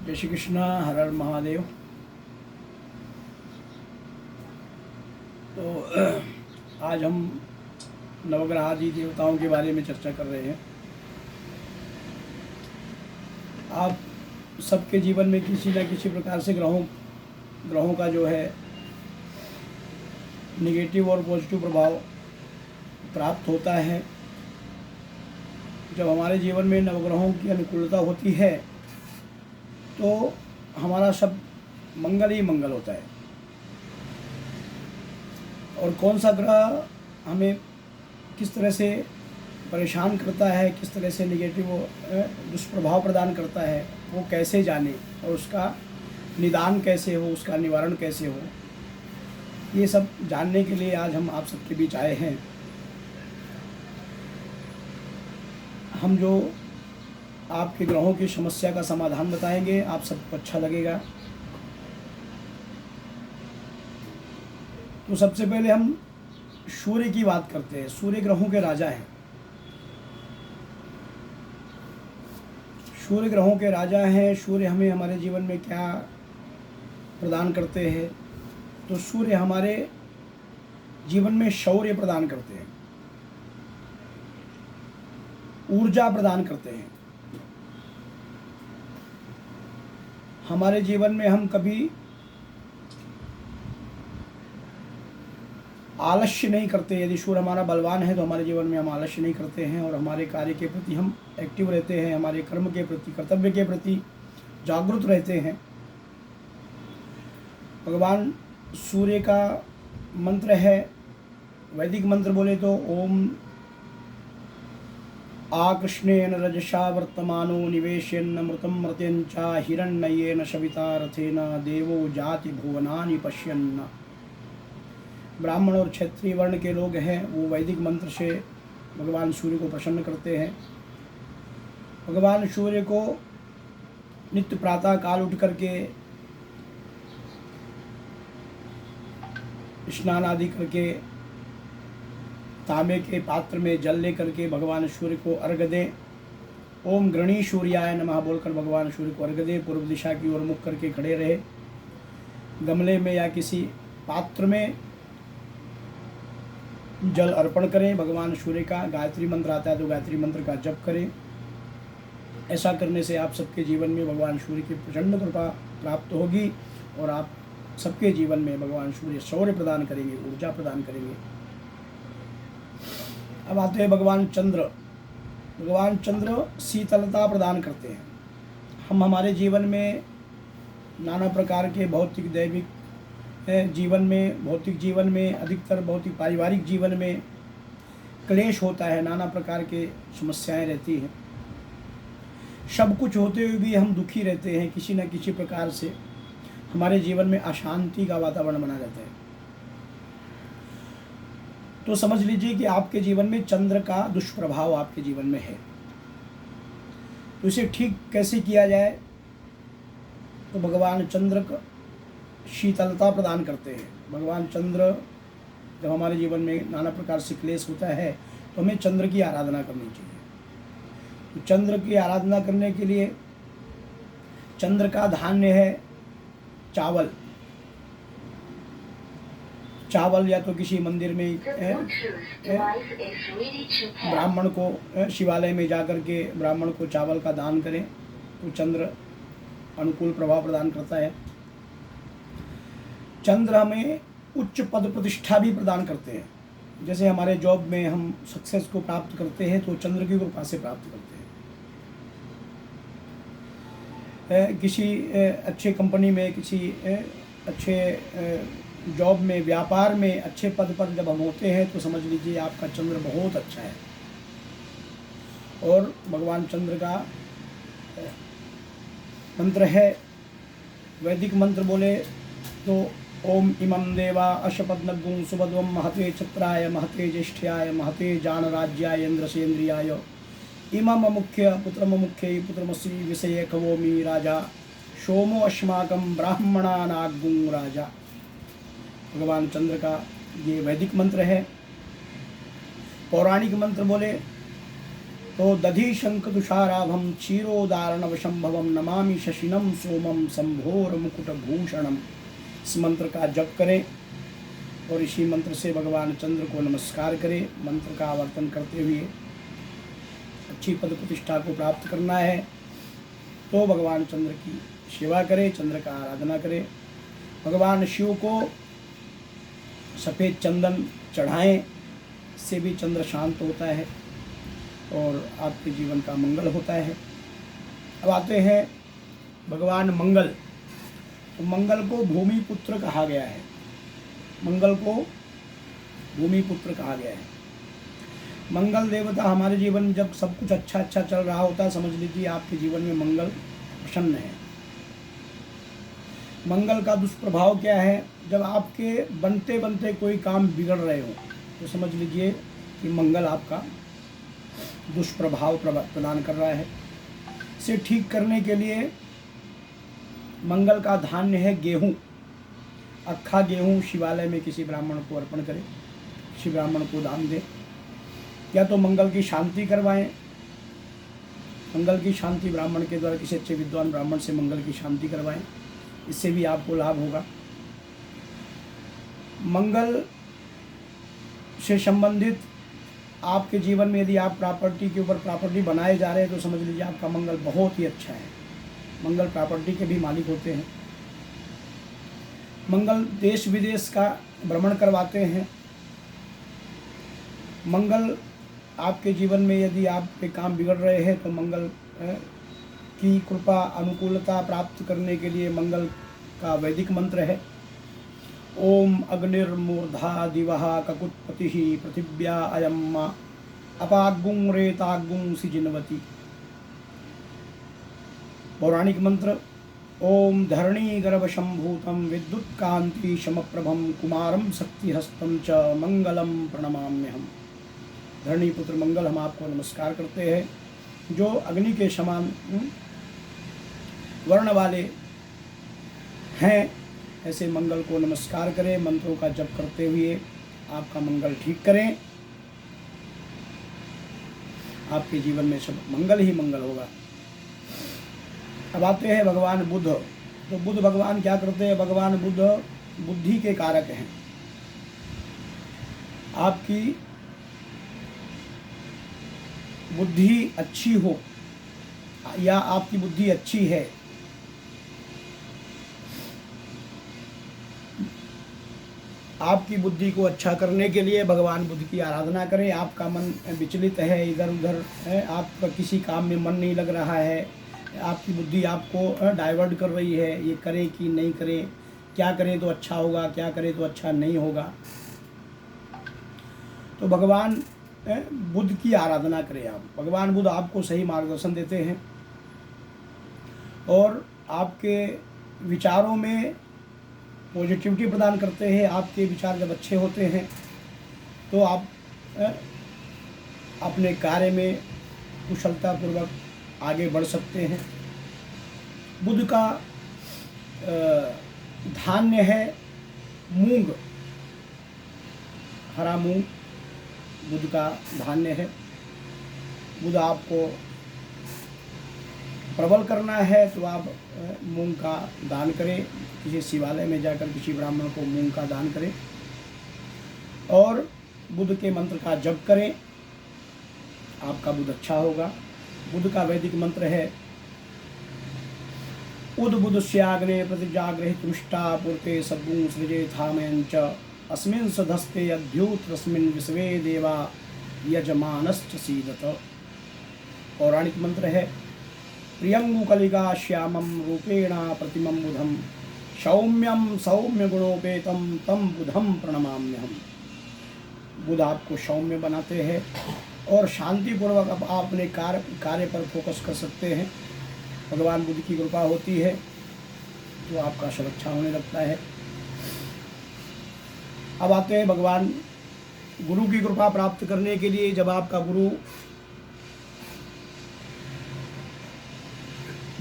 जय श्री कृष्ण। हर हर महादेव। तो आज हम नवग्रह आदि देवताओं के बारे में चर्चा कर रहे हैं। आप सबके जीवन में किसी न किसी प्रकार से ग्रहों का जो है निगेटिव और पॉजिटिव प्रभाव प्राप्त होता है। जब हमारे जीवन में नवग्रहों की अनुकूलता होती है तो हमारा सब मंगल ही मंगल होता है। और कौन सा ग्रह हमें किस तरह से परेशान करता है, किस तरह से निगेटिव दुष्प्रभाव प्रदान करता है, वो कैसे जाने और उसका निदान कैसे हो, उसका निवारण कैसे हो, ये सब जानने के लिए आज हम आप सबके बीच आए हैं। हम जो आपके ग्रहों की समस्या का समाधान बताएंगे, आप सबको अच्छा लगेगा। तो सबसे पहले हम सूर्य की बात करते हैं। सूर्य ग्रहों के राजा हैं। सूर्य ग्रहों के राजा हैं। सूर्य हमें हमारे जीवन में क्या प्रदान करते हैं? तो सूर्य हमारे जीवन में शौर्य प्रदान करते हैं, ऊर्जा प्रदान करते हैं। हमारे जीवन में हम कभी आलस्य नहीं करते। यदि सूर्य हमारा बलवान है तो हमारे जीवन में हम आलस्य नहीं करते हैं और हमारे कार्य के प्रति हम एक्टिव रहते हैं, हमारे कर्म के प्रति, कर्तव्य के प्रति जागरूक रहते हैं। भगवान सूर्य का मंत्र है, वैदिक मंत्र बोले तो ओम आकृष्णेन रजसा वर्तमानो निवेशयन् अमृतं मर्त्यञ्च हिरण्मयेन सविता रथेन देवो जाति भुवनानि पश्यन्। ब्राह्मण और क्षत्रिय वर्ण के लोग हैं, वो वैदिक मंत्र से भगवान सूर्य को प्रसन्न करते हैं। भगवान सूर्य को नित्य प्रातः काल उठ करके स्नान आदि करके तांबे के पात्र में जल लेकर के भगवान सूर्य को अर्घ्य दें। ओम गृणी सूर्याय नमः बोलकर भगवान सूर्य को अर्घ्य दें। पूर्व दिशा की ओर मुख करके खड़े रहे। गमले में या किसी पात्र में जल अर्पण करें। भगवान सूर्य का गायत्री मंत्र आता है तो गायत्री मंत्र का जप करें। ऐसा करने से आप सबके जीवन में भगवान सूर्य की प्रचंड कृपा प्राप्त होगी और आप सबके जीवन में भगवान सूर्य शौर्य प्रदान करेंगे, ऊर्जा प्रदान करेंगे। अब आते हैं भगवान चंद्र। भगवान चंद्र शीतलता प्रदान करते हैं। हम हमारे जीवन में नाना प्रकार के भौतिक दैविक जीवन में, भौतिक जीवन में, अधिकतर भौतिक पारिवारिक जीवन में क्लेश होता है, नाना प्रकार के समस्याएं रहती हैं। सब कुछ होते हुए भी हम दुखी रहते हैं। किसी न किसी प्रकार से हमारे जीवन में अशांति का वातावरण बना रहता है। तो समझ लीजिए कि आपके जीवन में चंद्र का दुष्प्रभाव आपके जीवन में है। तो इसे ठीक कैसे किया जाए? तो भगवान चंद्र का शीतलता प्रदान करते हैं। भगवान चंद्र जब हमारे जीवन में नाना प्रकार से क्लेश होता है तो हमें चंद्र की आराधना करनी चाहिए। तो चंद्र की आराधना करने के लिए चंद्र का धान्य है चावल। चावल या तो किसी मंदिर में ब्राह्मण को, शिवालय में जाकर के ब्राह्मण को चावल का दान करें तो चंद्र अनुकूल प्रभाव प्रदान करता है। चंद्र हमें उच्च पद प्रतिष्ठा भी प्रदान करते हैं। जैसे हमारे जॉब में हम सक्सेस को प्राप्त करते हैं तो चंद्र की कृपा से प्राप्त करते हैं। किसी अच्छे कंपनी में, किसी अच्छे जॉब में, व्यापार में अच्छे पद पर जब हम होते हैं तो समझ लीजिए आपका चंद्र बहुत अच्छा है। और भगवान चंद्र का मंत्र है, वैदिक मंत्र बोले तो ओम इमं देवा अशपद्नगुं सुभद्वं महते छत्राय महते ज्येष्ठ्याय महते जानराज्याय इंद्रसेन्द्रियाय इमं मुख्य पुत्रमुख्यै पुत्रमसि विषये कवोमि राजा सोमो अस्माकं ब्राह्मणानागुं राजा। भगवान चंद्र का ये वैदिक मंत्र है। पौराणिक मंत्र बोले तो दधि शंख तुषाराभम क्षीरोदारणवशंभवम नमामि शशिनम सोमम संभोर मुकुट भूषणम। इस मंत्र का जप करें और इसी मंत्र से भगवान चंद्र को नमस्कार करें। मंत्र का आवर्तन करते हुए अच्छी पद प्रतिष्ठा को प्राप्त करना है तो भगवान चंद्र की सेवा करें, चंद्र का आराधना करें। भगवान शिव को सफ़ेद चंदन चढ़ाएं, इससे भी चंद्र शांत होता है और आपके जीवन का मंगल होता है। अब आते हैं भगवान मंगल। तो मंगल को भूमि पुत्र कहा गया है, मंगल को भूमि पुत्र कहा गया है। मंगल देवता हमारे जीवन में जब सब कुछ अच्छा अच्छा चल रहा होता है, समझ लीजिए आपके जीवन में मंगल प्रसन्न है। मंगल का दुष्प्रभाव क्या है? जब आपके बनते बनते कोई काम बिगड़ रहे हो तो समझ लीजिए कि मंगल आपका दुष्प्रभाव प्रदान कर रहा है। इसे ठीक करने के लिए मंगल का धान्य है गेहूँ। अक्खा गेहूँ शिवालय में किसी ब्राह्मण को अर्पण करें, किसी ब्राह्मण को दान दें, या तो मंगल की शांति करवाएं। मंगल की शांति ब्राह्मण के द्वारा, किसी अच्छे विद्वान ब्राह्मण से मंगल की शांति करवाएं, इससे भी आपको लाभ होगा। मंगल से संबंधित आपके जीवन में यदि आप प्रॉपर्टी के ऊपर प्रॉपर्टी बनाए जा रहे हैं तो समझ लीजिए आपका मंगल बहुत ही अच्छा है। मंगल प्रॉपर्टी के भी मालिक होते हैं। मंगल देश विदेश का भ्रमण करवाते हैं। मंगल आपके जीवन में यदि आपके काम बिगड़ रहे हैं तो मंगल की कृपा अनुकूलता प्राप्त करने के लिए मंगल का वैदिक मंत्र है ओम अग्निर्मूर्धा दिवः ककुत्पतिः पृथिव्या अयम् अपाग्गुं रेताग्गुं सिजिनवति। पौराणिक मंत्र ओम धरणी गर्भशंभूतं विद्युत कांति समप्रभम कुमारम शक्तिहस्तं च मंगलम प्रणमाम्यहम्। धरणी पुत्र मंगल, हम आपको नमस्कार करते हैं जो अग्नि के समान वर्ण वाले हैं। ऐसे मंगल को नमस्कार करें, मंत्रों का जप करते हुए आपका मंगल ठीक करें। आपके जीवन में सब मंगल ही मंगल होगा। अब आते हैं भगवान बुध। तो बुध भगवान क्या करते हैं? भगवान बुध बुद्धि के कारक हैं। आपकी बुद्धि अच्छी हो या आपकी बुद्धि अच्छी है, आपकी बुद्धि को अच्छा करने के लिए भगवान बुध की आराधना करें। आपका मन विचलित है, इधर उधर है, आपका किसी काम में मन नहीं लग रहा है, आपकी बुद्धि आपको डाइवर्ट कर रही है, ये करें कि नहीं करें, क्या करें तो अच्छा होगा, क्या करें तो अच्छा नहीं होगा, तो भगवान बुध की आराधना करें आप। भगवान बुध आपको सही मार्गदर्शन देते हैं और आपके विचारों में पॉजिटिविटी प्रदान करते हैं। आपके विचार जब अच्छे होते हैं तो आप अपने कार्य में कुशलतापूर्वक आगे बढ़ सकते हैं। बुध का धान्य है मूंग, हरा मूंग बुध का धान्य है। बुध आपको प्रबल करना है तो आप मूंग का दान करें, किसी शिवालय में जाकर किसी ब्राह्मण को मूंग का दान करें और बुध के मंत्र का जप करें, आपका बुध अच्छा होगा। बुध का वैदिक मंत्र है उद बुधस्याग्ने प्रतिजाग्रहितुष्टा पूर्ते सद्गुं सृजे थामयं च अस्मिन् सधस्ते अद्युत रस्मिन् विश्वे देवा यजमानश्च सीदत। पौराणिक मंत्र है प्रियंगुकलिका श्यामं रूपेण प्रतिमं बुधं सौम्यं सौम्य गुणोपेतं तम बुधं प्रणमाम्यहम्। बुध आपको सौम्य बनाते हैं और शांतिपूर्वक आप अपने कार्य पर फोकस कर सकते हैं। भगवान बुध की कृपा होती है तो आपका सब अच्छा होने लगता है। अब आते हैं भगवान गुरु की कृपा प्राप्त करने के लिए। जब आपका गुरु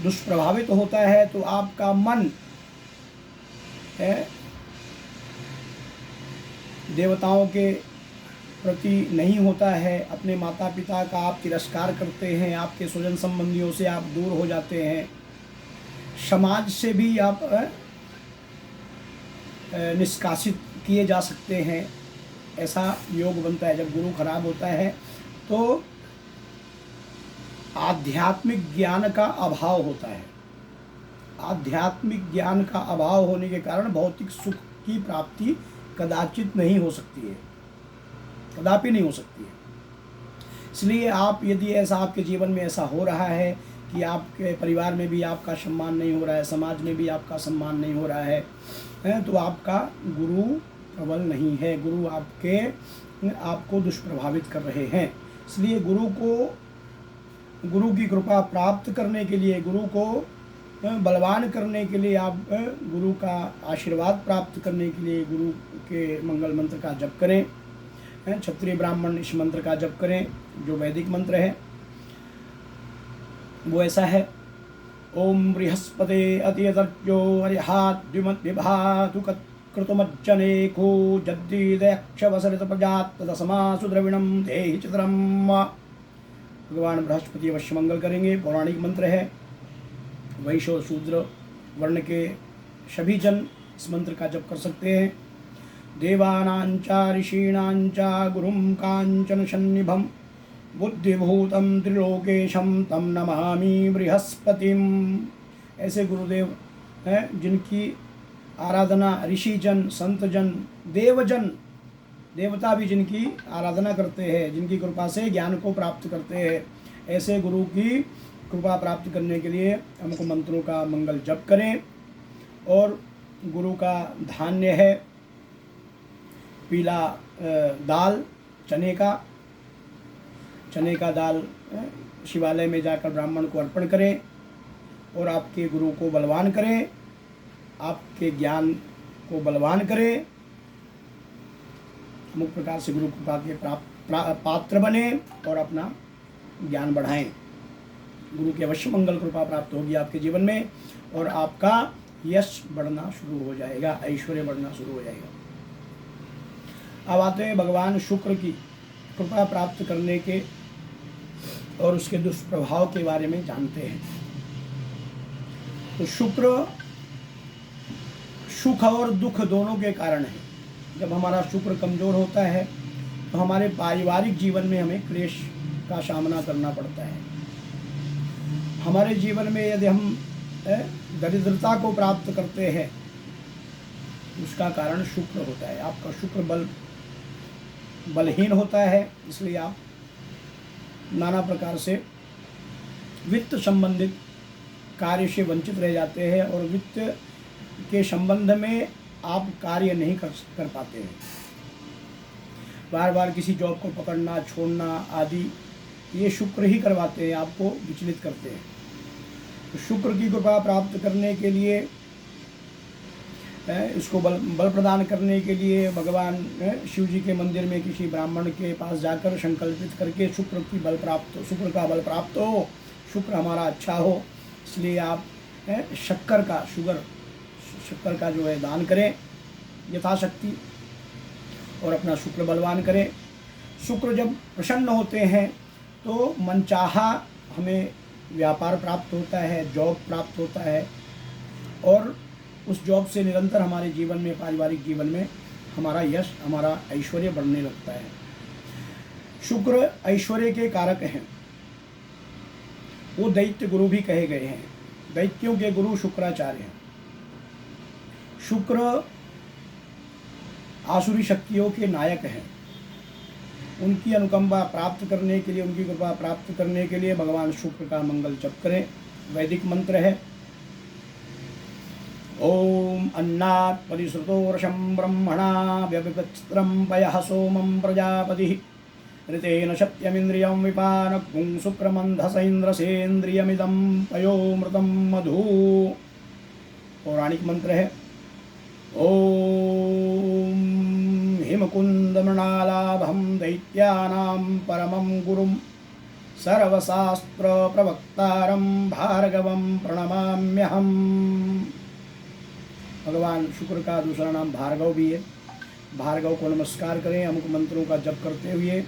दुष्प्रभावित होता है तो आपका मन है देवताओं के प्रति नहीं होता है, अपने माता पिता का आप तिरस्कार करते हैं, आपके स्वजन संबंधियों से आप दूर हो जाते हैं, समाज से भी आप निष्कासित किए जा सकते हैं, ऐसा योग बनता है। जब गुरु खराब होता है तो आध्यात्मिक ज्ञान का अभाव होता है। आध्यात्मिक ज्ञान का अभाव होने के कारण भौतिक सुख की प्राप्ति कदाचित नहीं हो सकती है, कदापि नहीं हो सकती है। इसलिए आप यदि ऐसा आपके जीवन में ऐसा हो रहा है कि आपके परिवार में भी आपका सम्मान नहीं हो रहा है, समाज में भी आपका सम्मान नहीं हो रहा है, तो आपका गुरु प्रबल नहीं है, गुरु आपको दुष्प्रभावित कर रहे हैं। इसलिए गुरु की कृपा प्राप्त करने के लिए, गुरु को बलवान करने के लिए, आप गुरु का आशीर्वाद प्राप्त करने के लिए गुरु के मंगल मंत्र का जप करें। क्षत्रिय ब्राह्मण इस मंत्र का जप करें, जो वैदिक मंत्र है वो ऐसा है। ओम बृहस्पते अतियतर्जो अर्हाद्युमद्विभातु कृतुमज्जनेको जद्दीदयक्षवसरित प्रजात तदसमासु द्रविणं देहि चित्रम। भगवान बृहस्पति अवश्य मंगल करेंगे। पौराणिक मंत्र है। वैश्य और शूद्र वर्ण के सभी जन इस मंत्र का जप कर सकते हैं। देवानांचा ऋषीणांचा गुरुं कांचन सन्निभं बुद्धिभूतं त्रिलोकेशं तम नमामि बृहस्पतिम। ऐसे गुरुदेव हैं जिनकी आराधना ऋषिजन, संतजन, देवजन, देवता भी जिनकी आराधना करते हैं, जिनकी कृपा से ज्ञान को प्राप्त करते हैं, ऐसे गुरु की कृपा प्राप्त करने के लिए हमको मंत्रों का मंगल जप करें। और गुरु का धान्य है पीला दाल, चने का दाल शिवालय में जाकर ब्राह्मण को अर्पण करें और आपके गुरु को बलवान करें, आपके ज्ञान को बलवान करें, अमुक प्रकार से गुरु कृपा के पात्र बने और अपना ज्ञान बढ़ाएं। गुरु की अवश्य मंगल कृपा प्राप्त होगी आपके जीवन में और आपका यश बढ़ना शुरू हो जाएगा, ऐश्वर्य बढ़ना शुरू हो जाएगा। अब आते हैं भगवान शुक्र की कृपा प्राप्त करने के और उसके दुष्प्रभाव के बारे में जानते हैं। तो शुक्र सुख और दुख दोनों के कारण है। जब हमारा शुक्र कमजोर होता है तो हमारे पारिवारिक जीवन में हमें क्लेश का सामना करना पड़ता है। हमारे जीवन में यदि हम दरिद्रता को प्राप्त करते हैं उसका कारण शुक्र होता है। आपका शुक्र बलहीन होता है, इसलिए आप नाना प्रकार से वित्त संबंधित कार्य से वंचित रह जाते हैं और वित्त के संबंध में आप कार्य नहीं कर पाते हैं। बार बार किसी जॉब को पकड़ना, छोड़ना आदि ये शुक्र ही करवाते हैं, आपको विचलित करते हैं। तो शुक्र की कृपा प्राप्त करने के लिए, इसको बल प्रदान करने के लिए भगवान शिव जी के मंदिर में किसी ब्राह्मण के पास जाकर संकल्पित करके शुक्र का बल प्राप्त हो, शुक्र हमारा अच्छा हो, इसलिए आप शक्कर का जो है दान करें यथाशक्ति और अपना शुक्र बलवान करें। शुक्र जब प्रसन्न होते हैं तो मनचाहा हमें व्यापार प्राप्त होता है, जॉब प्राप्त होता है और उस जॉब से निरंतर हमारे जीवन में, पारिवारिक जीवन में हमारा यश, हमारा ऐश्वर्य बढ़ने लगता है। शुक्र ऐश्वर्य के कारक हैं। वो दैत्य गुरु भी कहे गए हैं। दैत्यों के गुरु शुक्राचार्य हैं। शुक्र आसुरी शक्तियों के नायक हैं। उनकी अनुकंपा प्राप्त करने के लिए, उनकी कृपा प्राप्त करने के लिए भगवान शुक्र का मंगल जप करें। वैदिक मंत्र है ओम अन्नात् परिश्रुतो वर्षं ब्रह्मणा व्यपिपत्रं पयः सोमं प्रजापतिः ऋतेन सत्यमिन्द्रियं विपानक्पुं शुक्रमन्धसेन्द्रसेन्द्रियमिदं पयोमृतं मधु। पौराणिक मंत्र है ओम हिमकुंदमृणालाभं दैत्यानां परमं गुरुं सर्वशास्त्र प्रवक्तारं भार्गवं प्रणमाम्यहम्। भगवान शुक्र का दूसरा नाम भार्गव भी है। भार्गव को नमस्कार करें। अमुक मंत्रों का जप करते हुए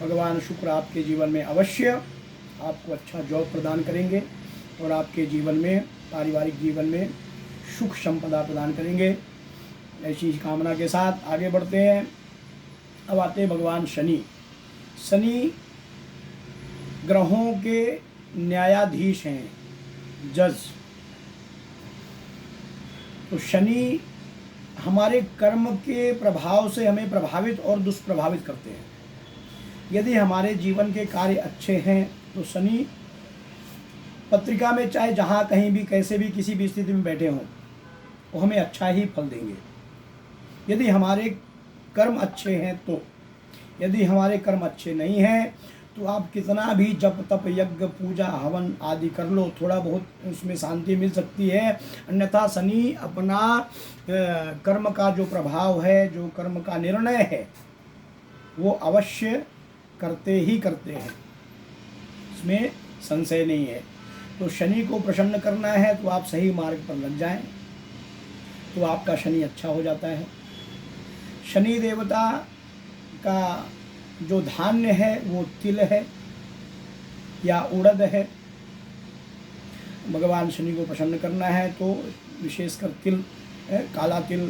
भगवान शुक्र आपके जीवन में अवश्य आपको अच्छा जॉब प्रदान करेंगे और आपके जीवन में, पारिवारिक जीवन में सुख संपदा प्रदान करेंगे। ऐसी कामना के साथ आगे बढ़ते हैं। अब आते हैं भगवान शनि। शनि ग्रहों के न्यायाधीश हैं, जज। तो शनि हमारे कर्म के प्रभाव से हमें प्रभावित और दुष्प्रभावित करते हैं। यदि हमारे जीवन के कार्य अच्छे हैं तो शनि पत्रिका में चाहे जहाँ कहीं भी कैसे भी किसी भी स्थिति में बैठे हों वो हमें अच्छा ही फल देंगे। यदि हमारे कर्म अच्छे हैं तो, यदि हमारे कर्म अच्छे नहीं हैं तो आप कितना भी जप तप यज्ञ पूजा हवन आदि कर लो, थोड़ा बहुत उसमें शांति मिल सकती है। अन्यथा शनि अपना कर्म का जो प्रभाव है, जो कर्म का निर्णय है, वो अवश्य करते ही करते हैं, इसमें संशय नहीं है। तो शनि को प्रसन्न करना है तो आप सही मार्ग पर लग जाएं तो आपका शनि अच्छा हो जाता है। शनि देवता का जो धान्य है वो तिल है या उड़द है। भगवान शनि को प्रसन्न करना है तो विशेषकर तिल, काला तिल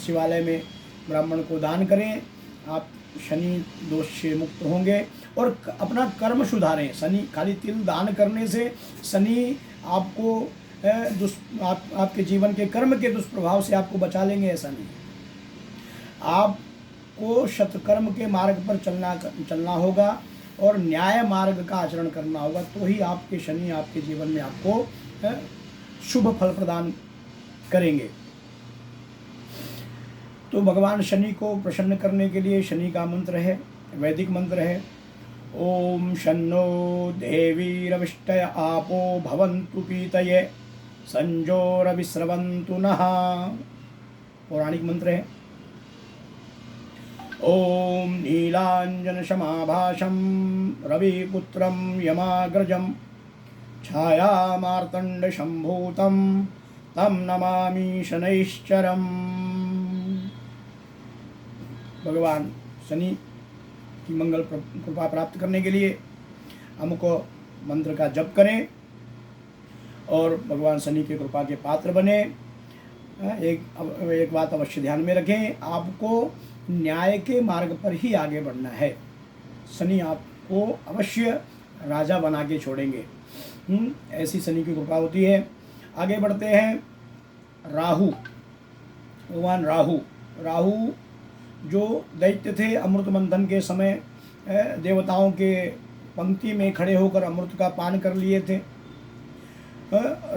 शिवालय में ब्राह्मण को दान करें। आप शनि दोष से मुक्त होंगे और अपना कर्म सुधारें। शनि खाली तिल दान करने से शनि आपको आपके जीवन के कर्म के दुष्प्रभाव से आपको बचा लेंगे, ऐसा नहीं। आपको सत्कर्म के मार्ग पर चलना होगा और न्याय मार्ग का आचरण करना होगा, तो ही आपके शनि आपके जीवन में आपको शुभ फल प्रदान करेंगे। तो भगवान शनि को प्रसन्न करने के लिए शनि का मंत्र है, वैदिक मंत्र है, ओम शन्नो देवीरविष्टय आपो भवन्तु पीतये संजोरविस्रवन्तु नः। पौराणिक मंत्र है। ओम नीलांजन समाभाषं रविपुत्रं यमाग्रजं छायामार्तंड संभूतं तं नमामि शनैश्चरम्। भगवान शनि की मंगल कृपा प्राप्त करने के लिए हमको मंत्र का जप करें और भगवान शनि की कृपा के पात्र बने। एक बात अवश्य ध्यान में रखें, आपको न्याय के मार्ग पर ही आगे बढ़ना है। शनि आपको अवश्य राजा बना के छोड़ेंगे, ऐसी शनि की कृपा होती है। आगे बढ़ते हैं। राहु, भगवान राहु जो दैत्य थे, अमृत मंथन के समय देवताओं के पंक्ति में खड़े होकर अमृत का पान कर लिए थे।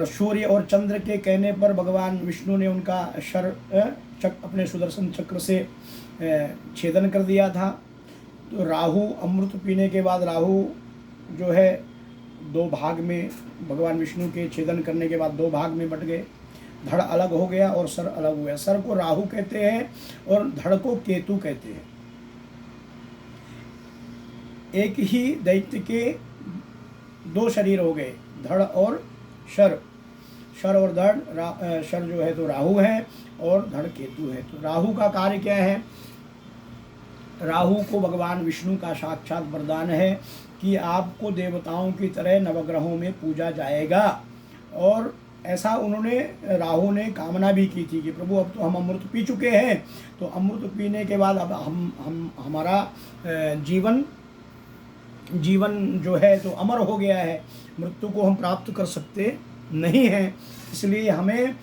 सूर्य और चंद्र के कहने पर भगवान विष्णु ने उनका अपने सुदर्शन चक्र से छेदन कर दिया था। तो राहु अमृत पीने के बाद राहु जो है दो भाग में, भगवान विष्णु के छेदन करने के बाद दो भाग में बट गए। धड़ अलग हो गया और सर अलग हो गया। सर को राहु कहते हैं और धड़ को केतु कहते हैं। एक ही दैत्य के दो शरीर हो गए, धड़ और शर। शर और धड़, शर जो है तो राहु है और धड़ केतु है। तो राहु का कार्य क्या है? राहु को भगवान विष्णु का साक्षात वरदान है कि आपको देवताओं की तरह नवग्रहों में पूजा जाएगा। और ऐसा उन्होंने, राहु ने कामना भी की थी कि प्रभु अब तो हम अमृत पी चुके हैं, तो अमृत पीने के बाद अब हमारा जीवन जो है तो अमर हो गया है, मृत्यु को हम प्राप्त कर सकते नहीं हैं, इसलिए हमें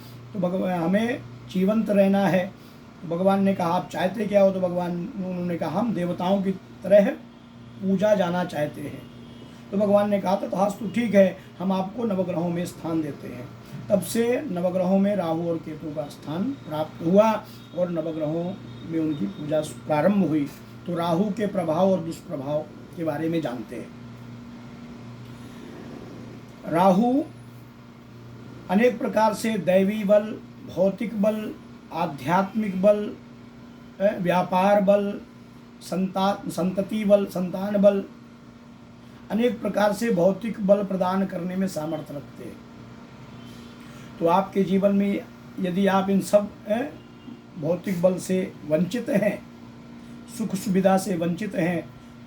जीवंत रहना है। तो भगवान ने कहा आप चाहते क्या हो? तो उन्होंने कहा हम देवताओं की तरह पूजा जाना चाहते हैं। तो भगवान ने कहा तथास्तु, ठीक है, हम आपको नवग्रहों में स्थान देते हैं। तब से नवग्रहों में राहु और केतु का स्थान प्राप्त हुआ और नवग्रहों में उनकी पूजा प्रारंभ हुई। तो राहु के प्रभाव और दुष्प्रभाव के बारे में जानते हैं। राहु अनेक प्रकार से दैवी बल, भौतिक बल, आध्यात्मिक बल, व्यापार बल, संतति बल, संतान बल, अनेक प्रकार से भौतिक बल प्रदान करने में सामर्थ्य रखते हैं। तो आपके जीवन में यदि आप इन सब भौतिक बल से वंचित हैं, सुख सुविधा से वंचित हैं,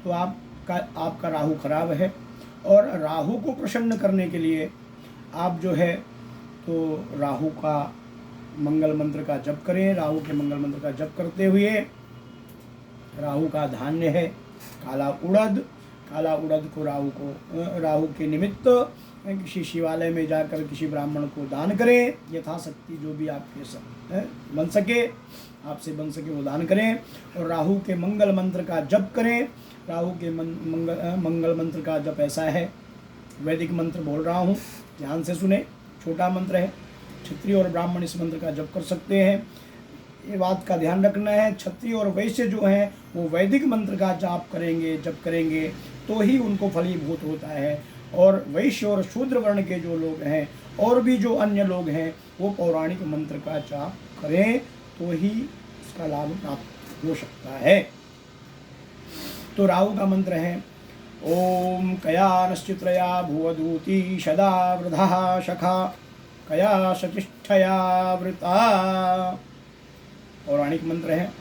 तो आपका राहु खराब है। और राहु को प्रसन्न करने के लिए आप जो है तो राहु का मंगल मंत्र का जप करें। राहु के मंगल मंत्र का जप करते हुए राहु का धान्य है काला उड़द। काला उड़द को राहु के निमित्त किसी शिवालय में जाकर किसी ब्राह्मण को दान करें। यथाशक्ति जो भी आपके बन सके, आपसे बन सके वो दान करें। और राहु के मंगल मंत्र का जप करें। राहु के मंगल मंत्र का जप ऐसा है, वैदिक मंत्र बोल रहा हूँ, ध्यान से सुने, छोटा मंत्र है। क्षत्रिय और ब्राह्मण इस मंत्र का जप कर सकते हैं, ये बात का ध्यान रखना है। क्षत्रिय और वैश्य जो हैं वो वैदिक मंत्र का जप करेंगे तो ही उनको फलीभूत होता है। और वैश्य और शूद्र वर्ण के जो लोग हैं और भी जो अन्य लोग हैं वो पौराणिक मंत्र का जाप करें तो ही इसका लाभ प्राप्त हो सकता है। तो राहु का मंत्र है ओम कया नश्चित्रया भुवदूती सदा वृधा शखा कया सचिष्ठया वृता। पौराणिक मंत्र है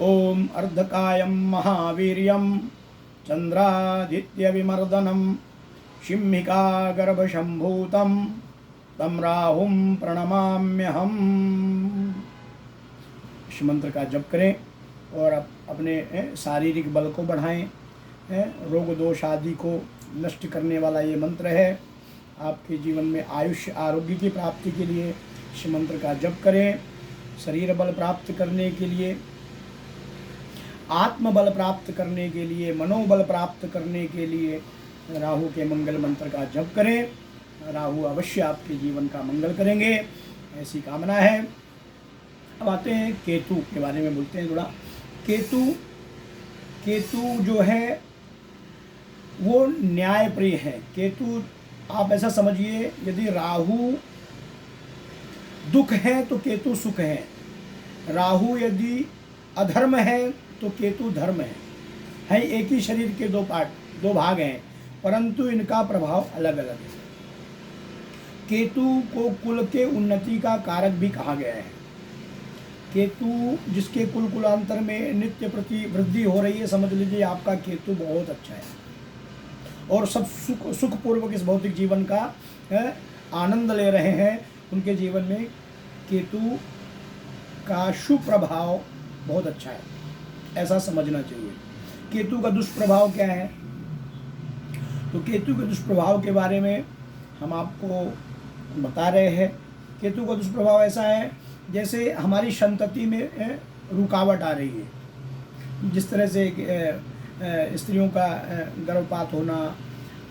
ओम अर्धकायम महावीर्यम चंद्रादित्य विमर्दनम शिम्हिका गर्भशंभूतम तम राहुम प्रणमाम्यहम। इस मंत्र का जप करें और अपने शारीरिक बल को बढ़ाएं। रोग दोष आदि को नष्ट करने वाला ये मंत्र है। आपके जीवन में आयुष्य आरोग्य की प्राप्ति के लिए इस मंत्र का जप करें। शरीर बल प्राप्त करने के लिए, आत्मबल प्राप्त करने के लिए, मनोबल प्राप्त करने के लिए राहु के मंगल मंत्र का जप करें। राहु अवश्य आपके जीवन का मंगल करेंगे, ऐसी कामना है। अब आते हैं केतु के बारे में, बोलते हैं थोड़ा। केतु जो है वो न्यायप्रिय है। केतु आप ऐसा समझिए, यदि राहु दुख है तो केतु सुख है। राहु यदि अधर्म है तो केतु धर्म है एक ही शरीर के दो भाग हैं, परंतु इनका प्रभाव अलग अलग है। केतु को कुल के उन्नति का कारक भी कहा गया है। केतु जिसके कुलांतर में नित्य प्रति वृद्धि हो रही है, समझ लीजिए आपका केतु बहुत अच्छा है और सब सुखपूर्वक इस भौतिक जीवन का आनंद ले रहे हैं। उनके जीवन में केतु का शुभ प्रभाव बहुत अच्छा है, ऐसा समझना चाहिए। केतु का दुष्प्रभाव क्या है? तो केतु के दुष्प्रभाव के बारे में हम आपको बता रहे हैं। केतु का दुष्प्रभाव ऐसा है जैसे हमारी संतति में रुकावट आ रही है। जिस तरह से स्त्रियों का गर्भपात होना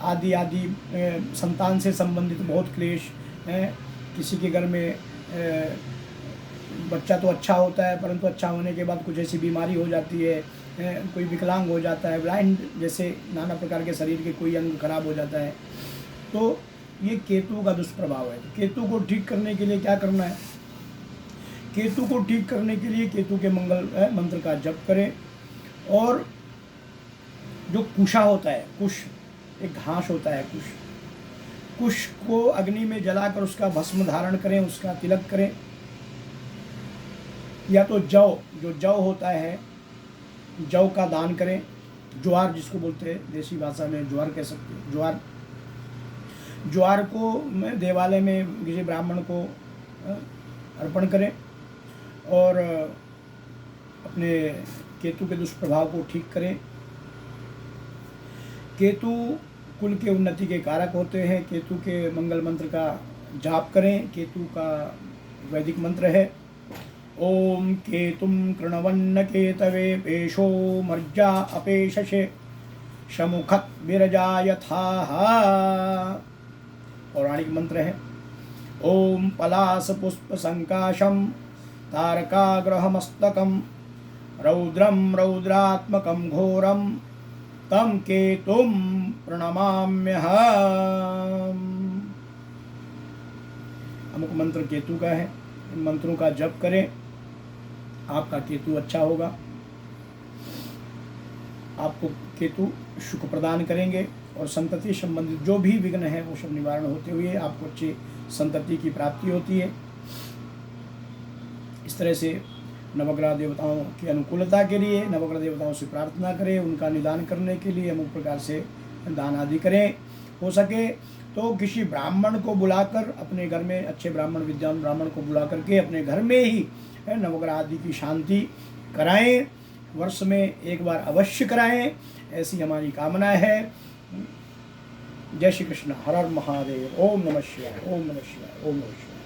आदि आदि, संतान से संबंधित बहुत क्लेश है। किसी के घर में बच्चा तो अच्छा होता है, परंतु अच्छा होने के बाद कुछ ऐसी बीमारी हो जाती है, कोई विकलांग हो जाता है, ब्लाइंड जैसे नाना प्रकार के शरीर के कोई अंग खराब हो जाता है। तो ये केतु का दुष्प्रभाव है। केतु को ठीक करने के लिए क्या करना है? केतु को ठीक करने के लिए केतु के मंगल मंत्र का जप करें। और जो कुशा होता है, कुश एक घास होता है, कुश को अग्नि में जलाकर उसका भस्म धारण करें, उसका तिलक करें। या तो जौ होता है, जौ का दान करें। ज्वार जिसको बोलते हैं, देसी भाषा में ज्वार कह सकते हैं। ज्वार को देवालय में किसी ब्राह्मण को अर्पण करें और अपने केतु के दुष्प्रभाव को ठीक करें। केतु कुल के उन्नति के कारक होते हैं। केतु के मंगल मंत्र का जाप करें। केतु का वैदिक मंत्र है ओम केतुम कृणवन्न केतवे पेशो मर्जा अपेशे शमुखत विरजा यथाः। पौराणिक मंत्र है ओम पलास पुष्प संकाशम तारकाग्रहमस्तकम रौद्रम रौद्रात्मकम घोरम तम केतुम प्रणमाम्यहम्। अमुक मंत्र केतु का है, इन मंत्रों का जप करें, आपका केतु अच्छा होगा। आपको केतु सुख प्रदान करेंगे और संतति संबंधित जो भी विघ्न है वो सब निवारण होते हुए आपको अच्छी संतति की प्राप्ति होती है। इस तरह से नवग्रह देवताओं की अनुकूलता के लिए नवग्रह देवताओं से प्रार्थना करें, उनका निदान करने के लिए अमुक प्रकार से दान आदि करें। हो सके तो किसी ब्राह्मण को बुलाकर अपने घर में, अच्छे ब्राह्मण विद्वान ब्राह्मण को बुला करके अपने घर में ही नवग्रह आदि की शांति कराएं, वर्ष में एक बार अवश्य कराएं, ऐसी हमारी कामना है। जय श्री कृष्ण। हर हर महादेव। ओम नमः शिवाय। ओम नमः शिवाय। ओम नमः शिवाय।